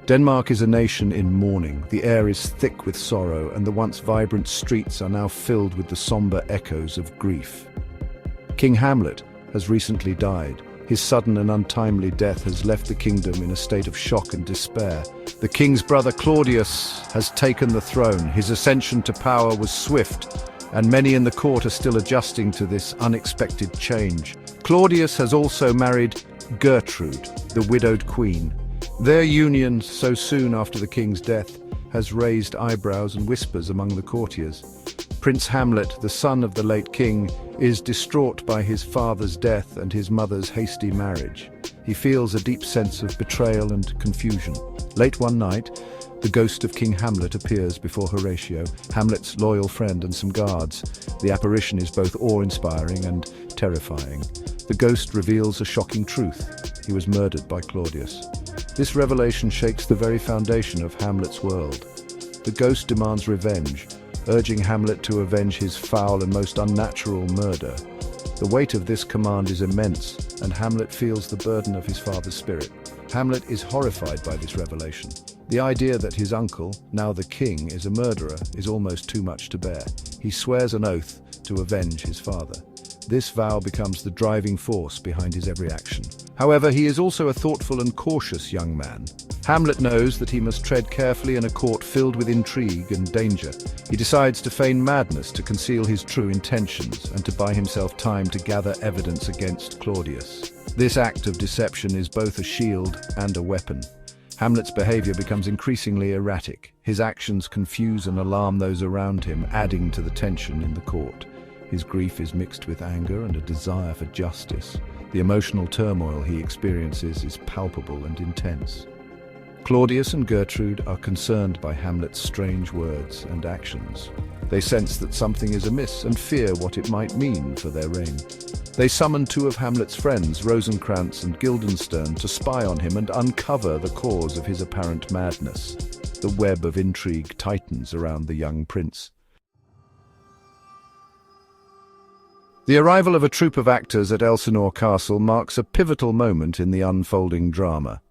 Denmark is a nation in mourning. The air is thick with sorrow, and the once vibrant streets are now filled with the somber echoes of grief. King Hamlet has recently died. His sudden and untimely death has left the kingdom in a state of shock and despair. The king's brother Claudius has taken the throne. His ascension to power was swift, and many in the court are still adjusting to this unexpected change. Claudius has also married Gertrude, the widowed queen. Their union, so soon after the king's death, has raised eyebrows and whispers among the courtiers. Prince Hamlet, the son of the late king, is distraught by his father's death and his mother's hasty marriage. He feels a deep sense of betrayal and confusion. Late one night, the ghost of King Hamlet appears before Horatio, Hamlet's loyal friend, and some guards. The apparition is both awe-inspiring and terrifying. The ghost reveals a shocking truth. He was murdered by Claudius. This revelation shakes the very foundation of Hamlet's world. The ghost demands revenge, urging Hamlet to avenge his foul and most unnatural murder. The weight of this command is immense, and Hamlet feels the burden of his father's spirit. Hamlet is horrified by this revelation. The idea that his uncle, now the king, is a murderer is almost too much to bear. He swears an oath to avenge his father. This vow becomes the driving force behind his every action. However, he is also a thoughtful and cautious young man. Hamlet knows that he must tread carefully in a court filled with intrigue and danger. He decides to feign madness to conceal his true intentions and to buy himself time to gather evidence against Claudius. This act of deception is both a shield and a weapon. Hamlet's behavior becomes increasingly erratic. His actions confuse and alarm those around him, adding to the tension in the court. His grief is mixed with anger and a desire for justice. The emotional turmoil he experiences is palpable and intense. Claudius and Gertrude are concerned by Hamlet's strange words and actions. They sense that something is amiss and fear what it might mean for their reign. They summon two of Hamlet's friends, Rosencrantz and Guildenstern, to spy on him and uncover the cause of his apparent madness. The web of intrigue tightens around the young prince. The arrival of a troupe of actors at Elsinore Castle marks a pivotal moment in the unfolding drama.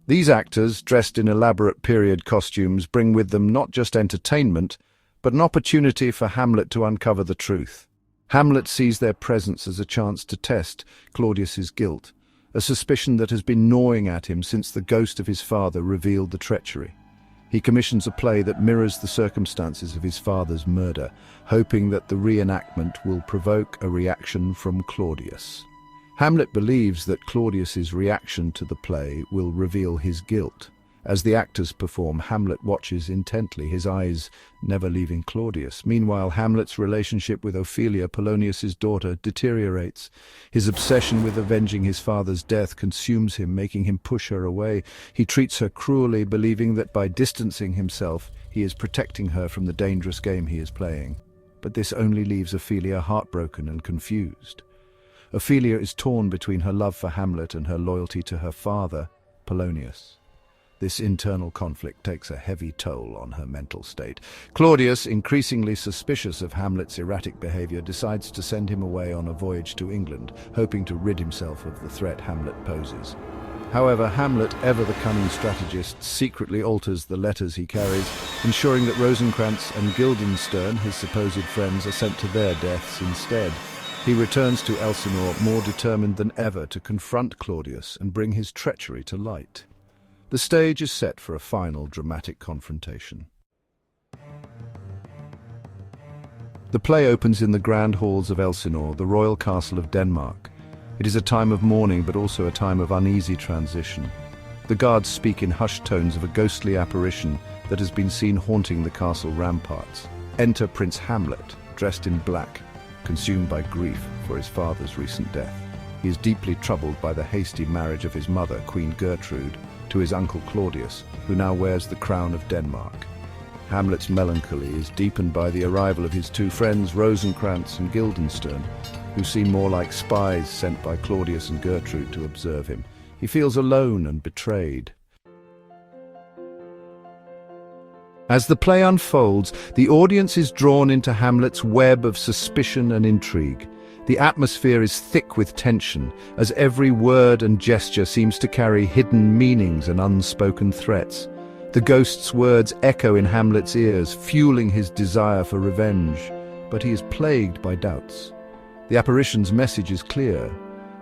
These actors, dressed in elaborate period costumes, bring with them not just entertainment, but an opportunity for Hamlet to uncover the truth. Hamlet sees their presence as a chance to test Claudius's guilt, a suspicion that has been gnawing at him since the ghost of his father revealed the treachery. He commissions a play that mirrors the circumstances of his father's murder, hoping that the reenactment will provoke a reaction from Claudius. Hamlet believes that Claudius's reaction to the play will reveal his guilt. As the actors perform, Hamlet watches intently, his eyes never leaving Claudius. Meanwhile, Hamlet's relationship with Ophelia, Polonius's daughter, deteriorates. His obsession with avenging his father's death consumes him, making him push her away. He treats her cruelly, believing that by distancing himself, he is protecting her from the dangerous game he is playing. But this only leaves Ophelia heartbroken and confused. Ophelia is torn between her love for Hamlet and her loyalty to her father, Polonius. This internal conflict takes a heavy toll on her mental state. Claudius, increasingly suspicious of Hamlet's erratic behavior, decides to send him away on a voyage to England, hoping to rid himself of the threat Hamlet poses. However, Hamlet, ever the cunning strategist, secretly alters the letters he carries, ensuring that Rosencrantz and Guildenstern, his supposed friends, are sent to their deaths instead. He returns to Elsinore more determined than ever to confront Claudius and bring his treachery to light. The stage is set for a final dramatic confrontation. The play opens in the grand halls of Elsinore, the royal castle of Denmark. It is a time of mourning, but also a time of uneasy transition. The guards speak in hushed tones of a ghostly apparition that has been seen haunting the castle ramparts. Enter Prince Hamlet, dressed in black, consumed by grief for his father's recent death. He is deeply troubled by the hasty marriage of his mother, Queen Gertrude, to his uncle Claudius, who now wears the crown of Denmark. Hamlet's melancholy is deepened by the arrival of his two friends, Rosencrantz and Guildenstern, who seem more like spies sent by Claudius and Gertrude to observe him. He feels alone and betrayed. As the play unfolds, the audience is drawn into Hamlet's web of suspicion and intrigue. The atmosphere is thick with tension, as every word and gesture seems to carry hidden meanings and unspoken threats. The ghost's words echo in Hamlet's ears, fueling his desire for revenge, but he is plagued by doubts. The apparition's message is clear,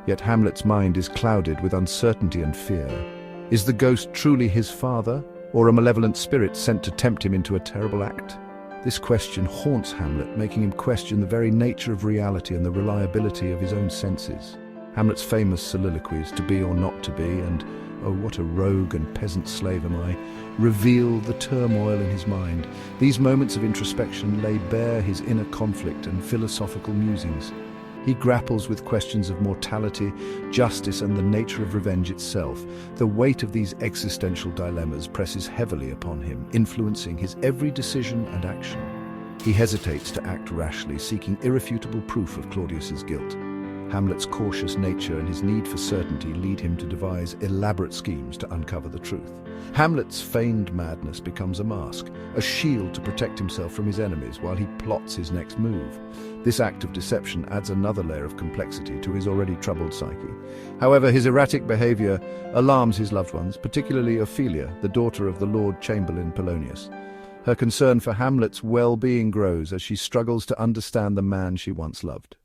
yet Hamlet's mind is clouded with uncertainty and fear. Is the ghost truly his father, or a malevolent spirit sent to tempt him into a terrible act? This question haunts Hamlet, making him question the very nature of reality and the reliability of his own senses. Hamlet's famous soliloquies, "to be or not to be," and "oh, what a rogue and peasant slave am I," reveal the turmoil in his mind. These moments of introspection lay bare his inner conflict and philosophical musings. He grapples with questions of mortality, justice, and the nature of revenge itself. The weight of these existential dilemmas presses heavily upon him, influencing his every decision and action. He hesitates to act rashly, seeking irrefutable proof of Claudius's guilt. Hamlet's cautious nature and his need for certainty lead him to devise elaborate schemes to uncover the truth. Hamlet's feigned madness becomes a mask, a shield to protect himself from his enemies while he plots his next move. This act of deception adds another layer of complexity to his already troubled psyche. However, his erratic behavior alarms his loved ones, particularly Ophelia, the daughter of the Lord Chamberlain Polonius. Her concern for Hamlet's well-being grows as she struggles to understand the man she once loved.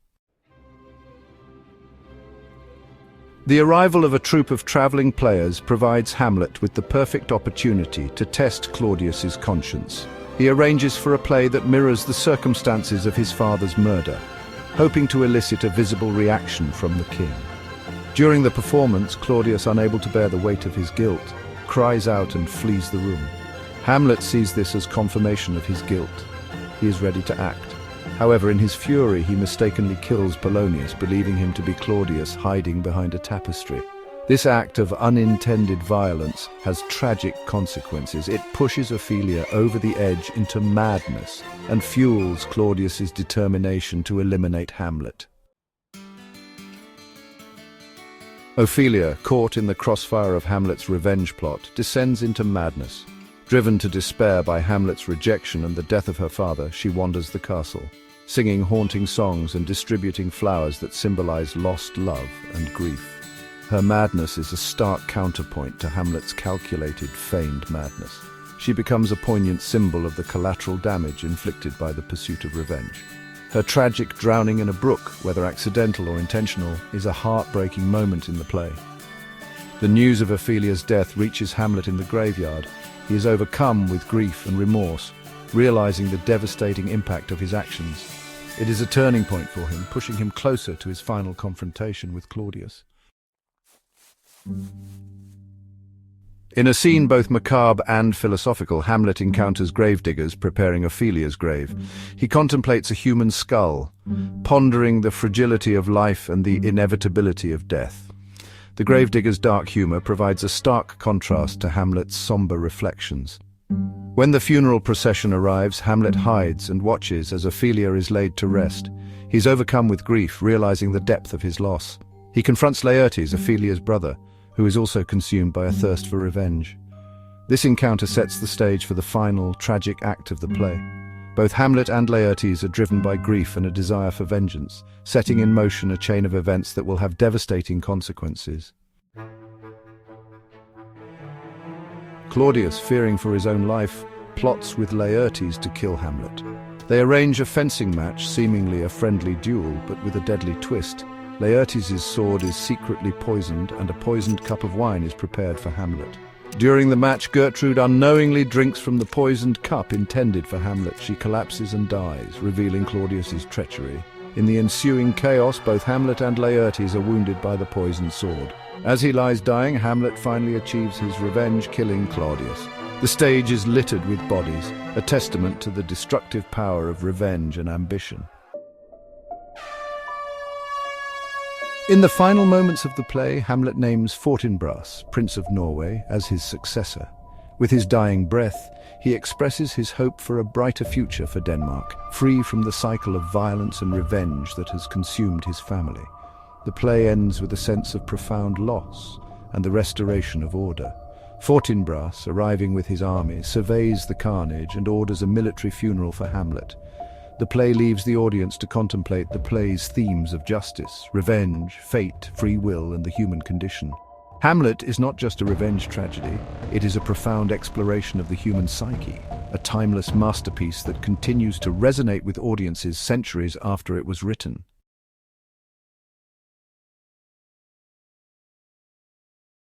The arrival of a troupe of traveling players provides Hamlet with the perfect opportunity to test Claudius's conscience. He arranges for a play that mirrors the circumstances of his father's murder, hoping to elicit a visible reaction from the king. During the performance, Claudius, unable to bear the weight of his guilt, cries out and flees the room. Hamlet sees this as confirmation of his guilt. He is ready to act. However, in his fury, he mistakenly kills Polonius, believing him to be Claudius hiding behind a tapestry. This act of unintended violence has tragic consequences. It pushes Ophelia over the edge into madness and fuels Claudius's determination to eliminate Hamlet. Ophelia, caught in the crossfire of Hamlet's revenge plot, descends into madness. Driven to despair by Hamlet's rejection and the death of her father, she wanders the castle, singing haunting songs and distributing flowers that symbolize lost love and grief. Her madness is a stark counterpoint to Hamlet's calculated, feigned madness. She becomes a poignant symbol of the collateral damage inflicted by the pursuit of revenge. Her tragic drowning in a brook, whether accidental or intentional, is a heartbreaking moment in the play. The news of Ophelia's death reaches Hamlet in the graveyard. He is overcome with grief and remorse, realizing the devastating impact of his actions. It is a turning point for him, pushing him closer to his final confrontation with Claudius. In a scene both macabre and philosophical, Hamlet encounters gravediggers preparing Ophelia's grave. He contemplates a human skull, pondering the fragility of life and the inevitability of death. The gravedigger's dark humor provides a stark contrast to Hamlet's somber reflections. When the funeral procession arrives, Hamlet hides and watches as Ophelia is laid to rest. He's overcome with grief, realizing the depth of his loss. He confronts Laertes, Ophelia's brother, who is also consumed by a thirst for revenge. This encounter sets the stage for the final, tragic act of the play. Both Hamlet and Laertes are driven by grief and a desire for vengeance, setting in motion a chain of events that will have devastating consequences. Claudius, fearing for his own life, plots with Laertes to kill Hamlet. They arrange a fencing match, seemingly a friendly duel, but with a deadly twist. Laertes' sword is secretly poisoned, and a poisoned cup of wine is prepared for Hamlet. During the match, Gertrude unknowingly drinks from the poisoned cup intended for Hamlet. She collapses and dies, revealing Claudius's treachery. In the ensuing chaos, both Hamlet and Laertes are wounded by the poisoned sword. As he lies dying, Hamlet finally achieves his revenge, killing Claudius. The stage is littered with bodies, a testament to the destructive power of revenge and ambition. In the final moments of the play, Hamlet names Fortinbras, Prince of Norway, as his successor. With his dying breath, he expresses his hope for a brighter future for Denmark, free from the cycle of violence and revenge that has consumed his family. The play ends with a sense of profound loss and the restoration of order. Fortinbras, arriving with his army, surveys the carnage and orders a military funeral for Hamlet. The play leaves the audience to contemplate the play's themes of justice, revenge, fate, free will, and the human condition. Hamlet is not just a revenge tragedy, it is a profound exploration of the human psyche, a timeless masterpiece that continues to resonate with audiences centuries after it was written.